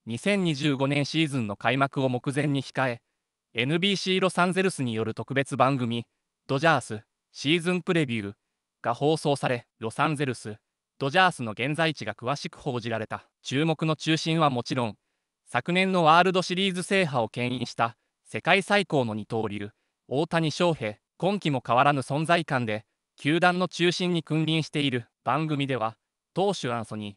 2025年シーズンの開幕を目前に控え、NBC ロサンゼルスによる特別番組、ドジャースシーズンプレビューが放送され、ロサンゼルス、ドジャースの現在地が詳しく報じられた。注目の中心はもちろん、昨年のワールドシリーズ制覇を牽引した世界最高の二刀流、大谷翔平。今季も変わらぬ存在感で、球団の中心に君臨している。番組では、投手アンソニー・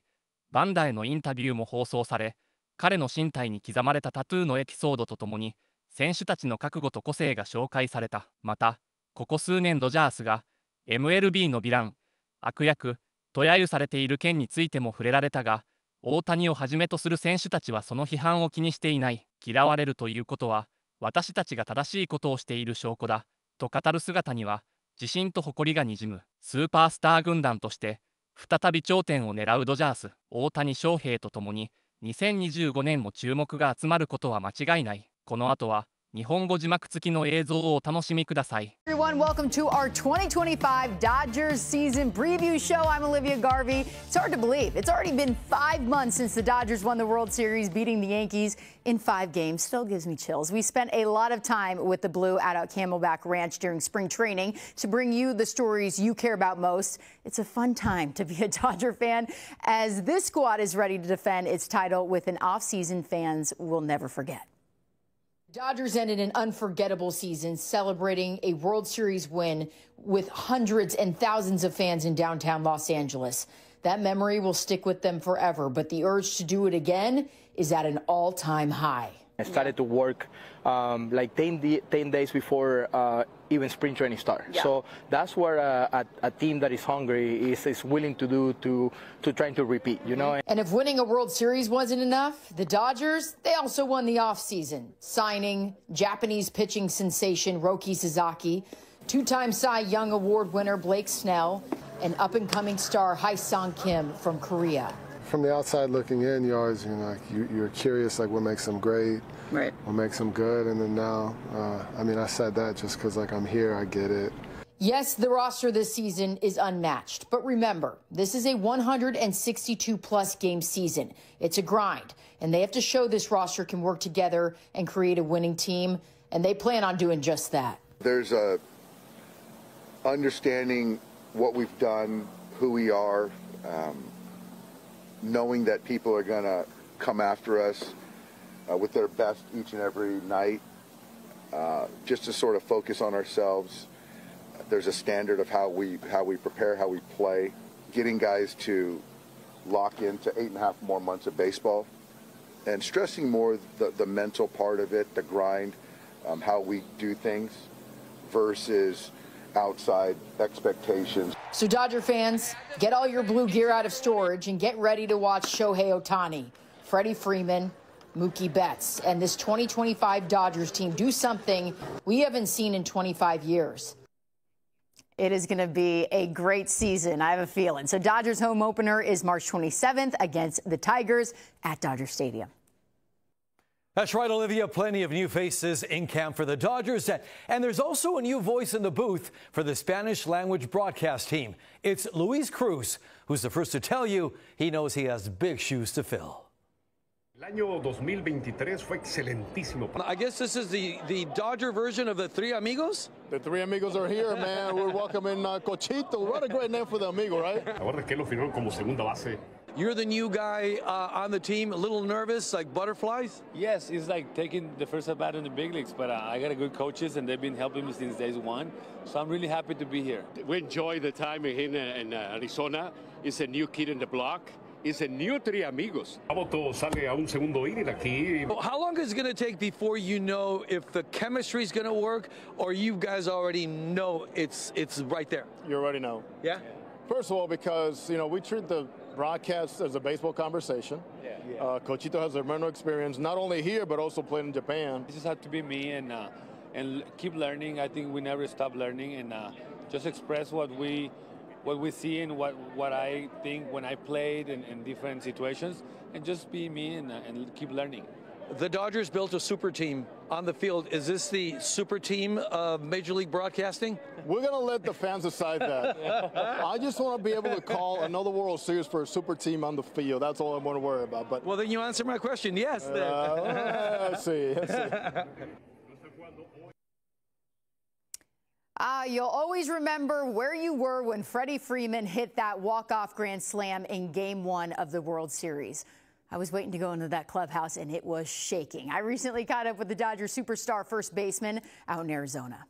バンダへのインタビューも放送され、彼の身体に刻まれたタトゥーのエピソードとともに、選手たちの覚悟と個性が紹介された。また、ここ数年ドジャースが MLB のヴィラン、悪役と揶揄されている件についても触れられたが、大谷をはじめとする選手たちはその批判を気にしていない。嫌われるということは、私たちが正しいことをしている証拠だ、と語る姿には、自信と誇りがにじむ。スーパースター軍団として、再び頂点を狙うドジャース、大谷翔平とともに、2025年も注目が集まることは間違いない。この後は、日本語字幕付きの映像をお楽しみください。Everyone, welcome to our 2025 Dodgers season preview show. I'm Olivia Garvey. It's hard to believe. It's already been 5 months since the Dodgers won the World Series, beating the Yankees in 5 games. Still gives me chills. We spent a lot of time with the Blue at Camelback Ranch during spring training to bring you the stories you care about most. It's a fun time to be a Dodger fan as this squad is ready to defend its title with an offseason fans will never forget. Dodgers ended an unforgettable season celebrating a World Series win with hundreds and thousands of fans in downtown Los Angeles. That memory will stick with them forever, but the urge to do it again is at an all-time high. I started to work like 10 days before even spring training starts. Yeah. So that's what a team that is hungry is willing to do to trying to repeat, you know. And if winning a World Series wasn't enough, the Dodgers, they also won the offseason, signing Japanese pitching sensation Roki Sasaki, 2-time Cy Young Award winner Blake Snell, and up-and-coming star Hae-Sung Kim from Korea. From the outside looking in, you always, you're curious, like what makes them great, right? What makes them good, and then now, I mean, I said that just because, like, I'm here, I get it. Yes, the roster this season is unmatched, but remember, this is a 162-plus game season. It's a grind, and they have to show this roster can work together and create a winning team, and they plan on doing just that. There's a understanding what we've done, who we are. Knowing that people are going to come after us with their best each and every night, just to sort of focus on ourselves. There's a standard of how we prepare, how we play, getting guys to lock into 8.5 more months of baseball, and stressing more the mental part of it, the grind, how we do things versus outside expectations. So Dodger fans, get all your blue gear out of storage and get ready to watch Shohei Ohtani, Freddie Freeman, Mookie Betts, and this 2025 Dodgers team do something we haven't seen in 25 years. It is going to be a great season, I have a feeling. So Dodgers home opener is March 27th against the Tigers at Dodger Stadium. That's right, Olivia. Plenty of new faces in camp for the Dodgers. And there's also a new voice in the booth for the Spanish language broadcast team. It's Luis Cruz, who's the first to tell you he knows he has big shoes to fill. El año 2023 fue excelentísimo. I guess this is the Dodger version of the Three Amigos? The Three Amigos are here, man. We're welcoming Cochito. What a great name for the amigo, right? Ahora que lo firmaron como segunda base. You're the new guy on the team, a little nervous, like butterflies? Yes, it's like taking the first at bat in the big leagues, but I got good coaches, and they've been helping me since day one, so I'm really happy to be here. We enjoy the time here in Arizona. It's a new kid in the block. It's a new Three Amigos. Sábado sale a un segundo inning aquí. How long is it going to take before you know if the chemistry is going to work, or you guys already know it's right there? You already know. Yeah? First of all, because, we treat the broadcast as a baseball conversation. Yeah. Cochito has a tremendous experience, not only here, but also playing in Japan. It just has to be me and keep learning. I think we never stop learning, and just express what we see and what I think when I played in different situations, and just be me and keep learning. The Dodgers built a super team on the field. Is this the super team of Major League Broadcasting? We're going to let the fans decide that. I just want to be able to call another World Series for a super team on the field. That's all I want to worry about. But well, then you answer my question. Yes. Let's see. You'll always remember where you were when Freddie Freeman hit that walk-off grand slam in Game 1 of the World Series. I was waiting to go into that clubhouse, and it was shaking. I recently caught up with the Dodgers superstar first baseman out in Arizona.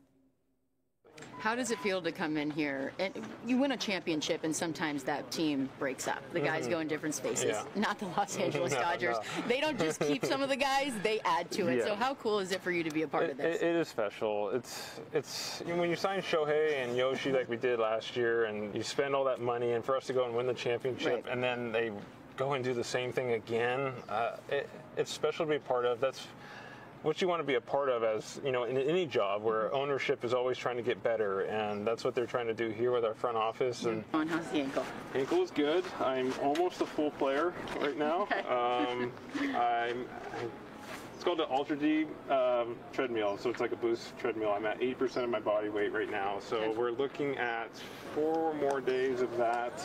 How does it feel to come in here? And you win a championship, and sometimes that team breaks up. The guys go in different spaces. Yeah. Not the Los Angeles Dodgers. No. They don't just keep some of the guys; they add to it. Yeah. So how cool is it for you to be a part of this? It is special. It's when you sign Shohei and Yoshi like we did last year, and you spend all that money, and for us to go and win the championship, right. And then they go and do the same thing again. It's special to be a part of. That's what you want to be a part of, as you know, in any job where ownership is always trying to get better, and that's what they're trying to do here with our front office. And how's the ankle? Ankle is good. I'm almost a full player right now. It's called the Ultra D treadmill, so it's like a boost treadmill. I'm at 80% of my body weight right now, so we're looking at 4 more days of that.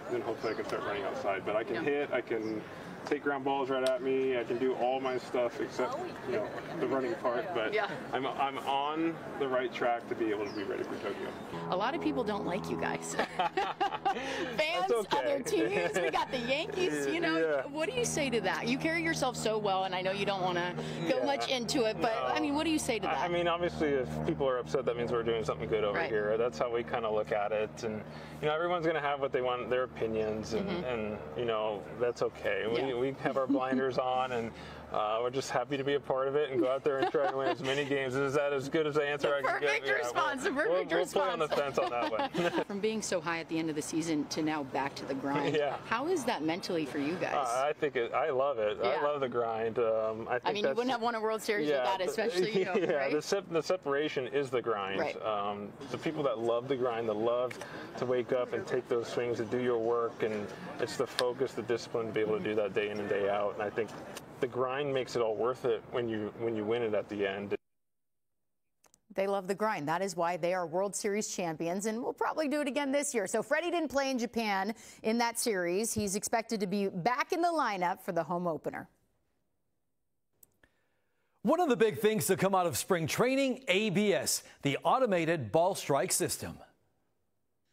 Then hopefully I can start running outside. But I can hit, I can take ground balls right at me, I can do all my stuff except, you know, the running part. But I'm on the right track to be able to be ready for Tokyo. A lot of people don't like you guys. Fans, other teams, we got the Yankees, you know. What do you say to that? You carry yourself so well, and I know you don't want to go much into it, but I mean, what do you say to that? I mean, obviously, if people are upset, that means we're doing something good over here. That's how we kind of look at it. And, you know, everyone's going to have what they want, their opinions, and you know, that's okay. We have our blinders on, and we're just happy to be a part of it and go out there and try to win as many games. Is that as good as the answer I can get? Perfect response. We'll play on the fence on that one. From being so high at the end of the season to now back to the grind, how is that mentally for you guys? I think I love it. I love the grind. I mean, you wouldn't have won a World Series without it, especially you, right? The separation is the grind. Right. The people that love the grind, that love to wake up and take those swings and do your work, and it's the focus, the discipline to be able to do that day in and day out. And I think the grind makes it all worth it when you win it at the end. They love the grind. That is why they are World Series champions, and we'll probably do it again this year. So Freddie didn't play in Japan in that series. He's expected to be back in the lineup for the home opener. One of the big things to come out of spring training, ABS, the automated ball strike system.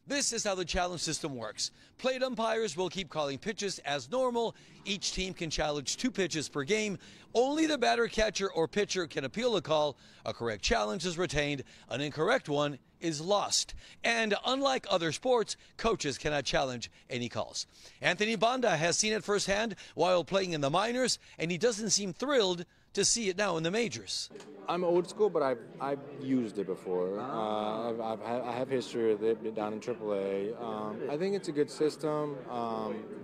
This is how the challenge system works. Plate umpires will keep calling pitches as normal. Each team can challenge 2 pitches per game. Only the batter, catcher, or pitcher can appeal a call. A correct challenge is retained. An incorrect one is lost. And unlike other sports, coaches cannot challenge any calls. Anthony Banda has seen it firsthand while playing in the minors, and he doesn't seem thrilled to see it now in the majors. I'm old school, but I've used it before. I have history with it down in AAA. I think it's a good system.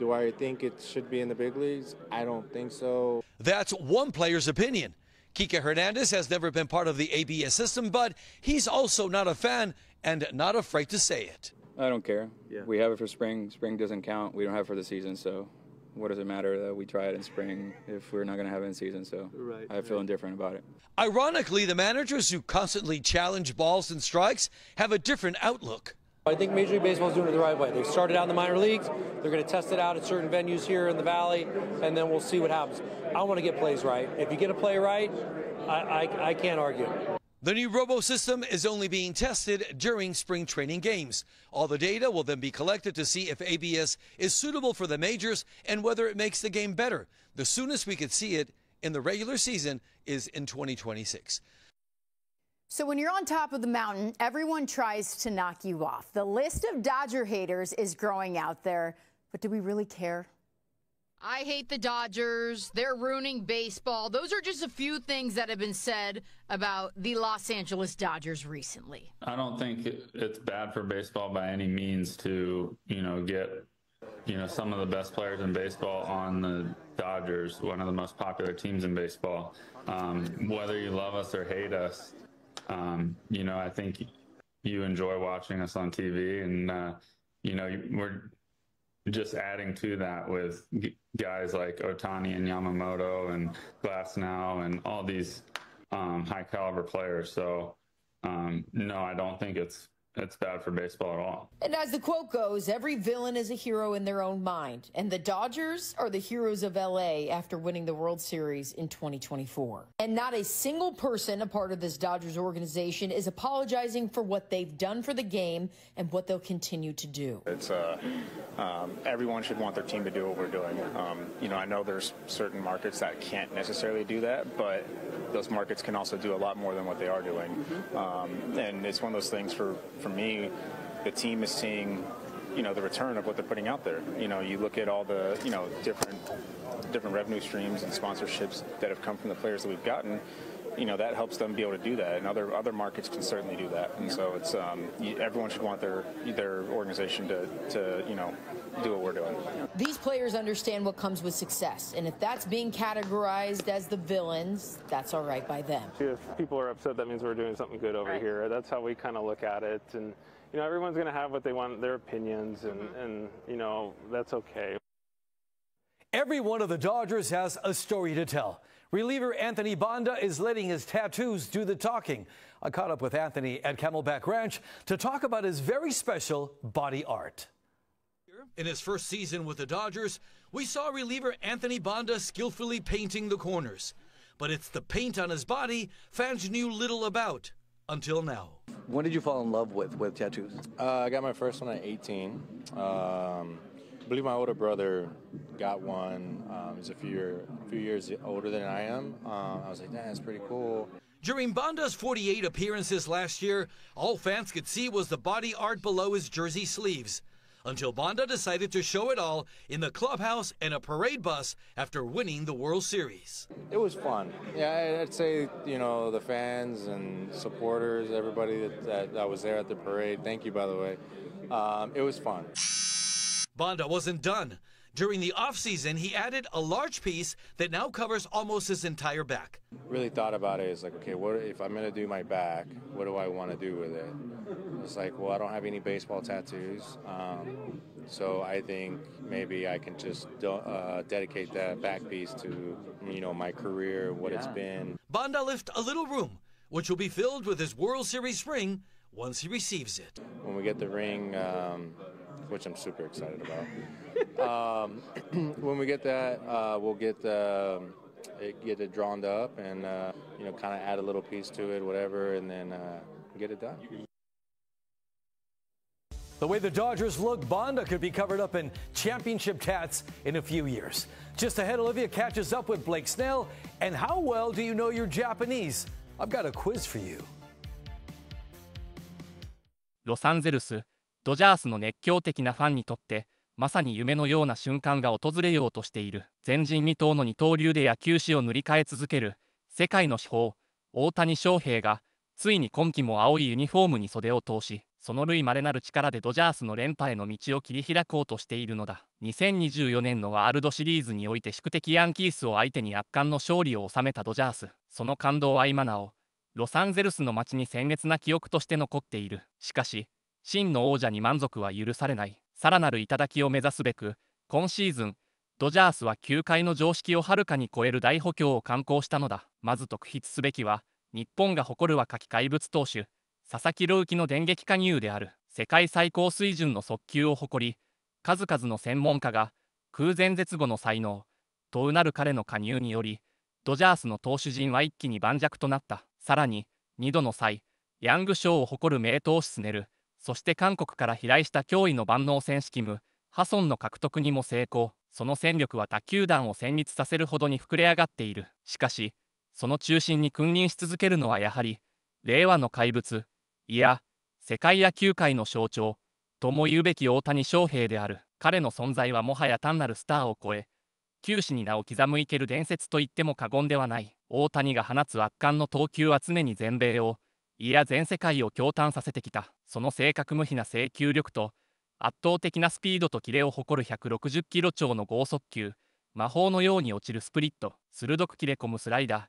Do I think it should be in the big leagues? I don't think so. That's one player's opinion. Kike Hernandez has never been part of the ABS system, but he's also not a fan and not afraid to say it. I don't care. We have it for spring. Spring doesn't count. We don't have it for the season, so what does it matter that we try it in spring if we're not going to have it in season? So I feel indifferent about it. Ironically, the managers who constantly challenge balls and strikes have a different outlook. I think Major League Baseball is doing it the right way. They've started out in the minor leagues. They're going to test it out at certain venues here in the Valley, and then we'll see what happens. I want to get plays right. If you get a play right, I can't argue. The new robo system is only being tested during spring training games. All the data will then be collected to see if ABS is suitable for the majors and whether it makes the game better. The soonest we could see it in the regular season is in 2026. So when you're on top of the mountain, everyone tries to knock you off. The list of Dodger haters is growing out there, but do we really care? I hate the Dodgers. They're ruining baseball. Those are just a few things that have been said about the Los Angeles Dodgers recently. I don't think it's bad for baseball by any means to, get, some of the best players in baseball on the Dodgers, one of the most popular teams in baseball. Whether you love us or hate us, I think you enjoy watching us on TV, and, just adding to that with guys like Ohtani and Yamamoto and Glasnow and all these high caliber players. So no, I don't think it's bad for baseball at all. And as the quote goes, every villain is a hero in their own mind. And the Dodgers are the heroes of LA after winning the World Series in 2024. And not a single person a part of this Dodgers organization is apologizing for what they've done for the game and what they'll continue to do. It's everyone should want their team to do what we're doing. You know, I know there's certain markets that can't necessarily do that, but those markets can also do a lot more than what they are doing. And it's one of those things for me, the team is seeing, you know, the return of what they're putting out there. You know, you look at all the, you know, different revenue streams and sponsorships that have come from the players that we've gotten. You know, that helps them be able to do that, and other markets can certainly do that. And so it's everyone should want their organization to you know, do what we're doing. These players understand what comes with success, and if that's being categorized as the villains, that's all right by them. If people are upset, that means we're doing something good over here. That's how we kind of look at it. And you know, everyone's going to have what they want, their opinions, and you know, that's okay. Every one of the Dodgers has a story to tell. Reliever Anthony Banda is letting his tattoos do the talking. I caught up with Anthony at Camelback Ranch to talk about his very special body art. In his first season with the Dodgers, we saw reliever Anthony Banda skillfully painting the corners. But it's the paint on his body fans knew little about until now. When did you fall in love with tattoos? I got my first one at 18. I believe my older brother got one. He's a few years older than I am. I was like, that's pretty cool. During Banda's 48 appearances last year, all fans could see was the body art below his jersey sleeves. Until Banda decided to show it all in the clubhouse and a parade bus after winning the World Series. It was fun. Yeah, I'd say, you know, the fans and supporters, everybody that was there at the parade, thank you, by the way. It was fun. Banda wasn't done. During the offseason, he added a large piece that now covers almost his entire back. Really thought about it. It's like, okay, what if I'm going to do my back, what do I want to do with it? It's like, well, I don't have any baseball tattoos, so I think maybe I can just dedicate that back piece to, you know, my career, what it's been. Banda left a little room, which will be filled with his World Series ring once he receives it. When we get the ring, which I'm super excited about. When we get that, we'll get it drawn up and you know, kind of add a little piece to it, whatever, and then get it done. The way the Dodgers look, Banda could be covered up in championship tats in a few years. Just ahead, Olivia catches up with Blake Snell. And how well do you know your Japanese? I've got a quiz for you. ロサンゼルスドジャースの熱狂的なファンにとってまさに夢のような瞬間が訪れようとしている。前人未到の二刀流で野球史を塗り替え続ける世界の至宝大谷翔平がついに今季も青いユニフォームに袖を通し、その類稀なる力でドジャースの連覇への道を切り開こうとしているのだ。2024年のワールドシリーズにおいて宿敵ヤンキースを相手に圧巻の勝利を収めたドジャース。その感動は今なおロサンゼルスの街に鮮烈な記憶として残っている。しかし真の王者に満足は許されない。さらなる頂を目指すべく今シーズンドジャースは球界の常識をはるかに超える大補強を敢行したのだ。まず特筆すべきは日本が誇る若き怪物投手佐々木朗希の電撃加入である。世界最高水準の速球を誇り数々の専門家が空前絶後の才能とうなる彼の加入によりドジャースの投手陣は一気に盤石となった。さらに2度のサイ・ヤング賞を誇る名投手スネル、そして韓国から飛来した驚異の万能選手キム・ハソンの獲得にも成功。その戦力は他球団を戦慄させるほどに膨れ上がっている。しかしその中心に君臨し続けるのはやはり令和の怪物、いや世界野球界の象徴とも言うべき大谷翔平である。彼の存在はもはや単なるスターを超え球史に名を刻む生ける伝説と言っても過言ではない。大谷が放つ圧巻の投球は常に全米をいや全世界を驚嘆させてきた。その正確無比な制球力と圧倒的なスピードとキレを誇る160キロ超の剛速球、魔法のように落ちるスプリット、鋭く切れ込むスライダー、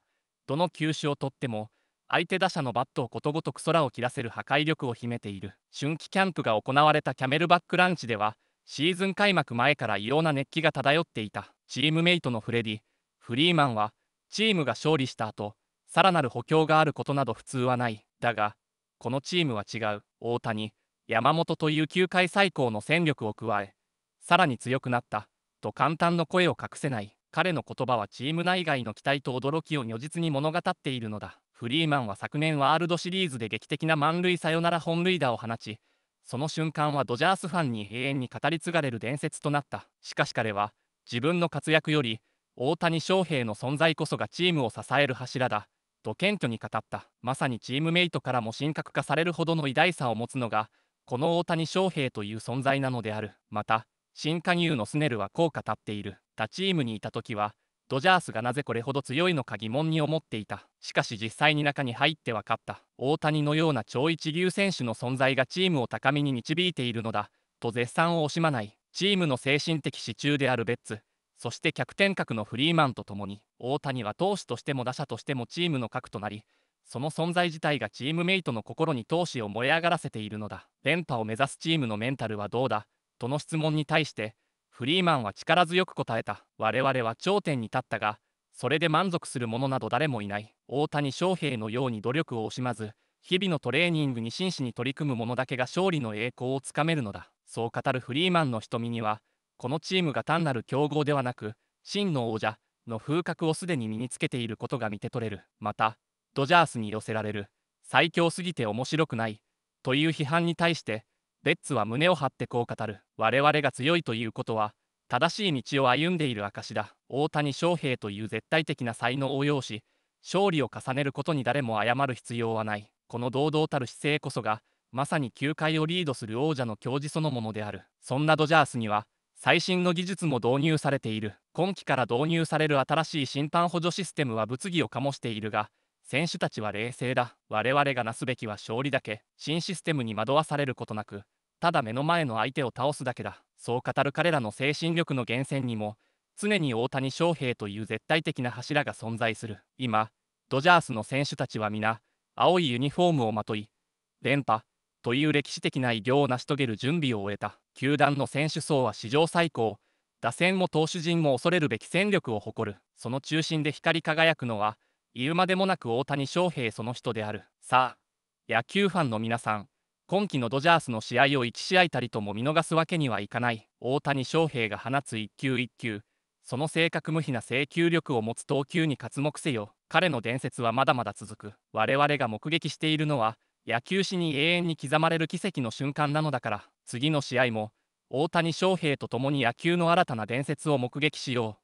どの球種をとっても相手打者のバットをことごとく空を切らせる破壊力を秘めている。春季キャンプが行われたキャメルバックランチではシーズン開幕前から異様な熱気が漂っていた。チームメイトのフレディ・フリーマンは、チームが勝利した後、さらなる補強があることなど普通はない。だが、このチームは違う。大谷、山本という球界最高の戦力を加え、さらに強くなった、と簡単の声を隠せない。彼の言葉はチーム内外の期待と驚きを如実に物語っているのだ。フリーマンは昨年ワールドシリーズで劇的な満塁サヨナラ本塁打を放ち、その瞬間はドジャースファンに永遠に語り継がれる伝説となった。しかし彼は、自分の活躍より、大谷翔平の存在こそがチームを支える柱だ、と謙虚に語った。まさにチームメイトからも神格化されるほどの偉大さを持つのが、この大谷翔平という存在なのである。また、新加入のスネルはこう語っている。他チームにいた時は、ドジャースがなぜこれほど強いのか疑問に思っていた。しかし実際に中に入って分かった。大谷のような超一流選手の存在がチームを高みに導いているのだ、と絶賛を惜しまない。チームの精神的支柱であるベッツ、そして逆転格のフリーマンとともに、大谷は投手としても打者としてもチームの核となり、その存在自体がチームメイトの心に闘志を燃え上がらせているのだ。連覇を目指すチームのメンタルはどうだ、との質問に対して、フリーマンは力強く答えた。我々は頂点に立ったが、それで満足する者など誰もいない。大谷翔平のように努力を惜しまず、日々のトレーニングに真摯に取り組む者だけが勝利の栄光をつかめるのだ。そう語るフリーマンの瞳には、このチームが単なる強豪ではなく、真の王者の風格をすでに身につけていることが見て取れる。また、ドジャースに寄せられる、最強すぎて面白くない、という批判に対して、ベッツは胸を張ってこう語る。我々が強いということは、正しい道を歩んでいる証だ。大谷翔平という絶対的な才能を擁し、勝利を重ねることに誰も謝る必要はない。この堂々たる姿勢こそが、まさに球界をリードする王者の矜持そのものである。そんなドジャースには、最新の技術も導入されている。今季から導入される新しい審判補助システムは物議を醸しているが、選手たちは冷静だ。我々がなすべきは勝利だけ。新システムに惑わされることなく、ただ目の前の相手を倒すだけだ。そう語る彼らの精神力の源泉にも、常に大谷翔平という絶対的な柱が存在する。今、ドジャースの選手たちは皆、青いユニフォームをまとい、連覇という歴史的な偉業を成し遂げる準備を終えた。球団の選手層は史上最高。打線も投手陣も恐れるべき戦力を誇る。その中心で光り輝くのは、言うまでもなく大谷翔平その人である。さあ、野球ファンの皆さん、今季のドジャースの試合を1試合たりとも見逃すわけにはいかない。大谷翔平が放つ一球一球、その正確無比な制球力を持つ投球に刮目せよ。彼の伝説はまだまだ続く。我々が目撃しているのは、野球史に永遠に刻まれる奇跡の瞬間なのだから、次の試合も、大谷翔平と共に野球の新たな伝説を目撃しよう。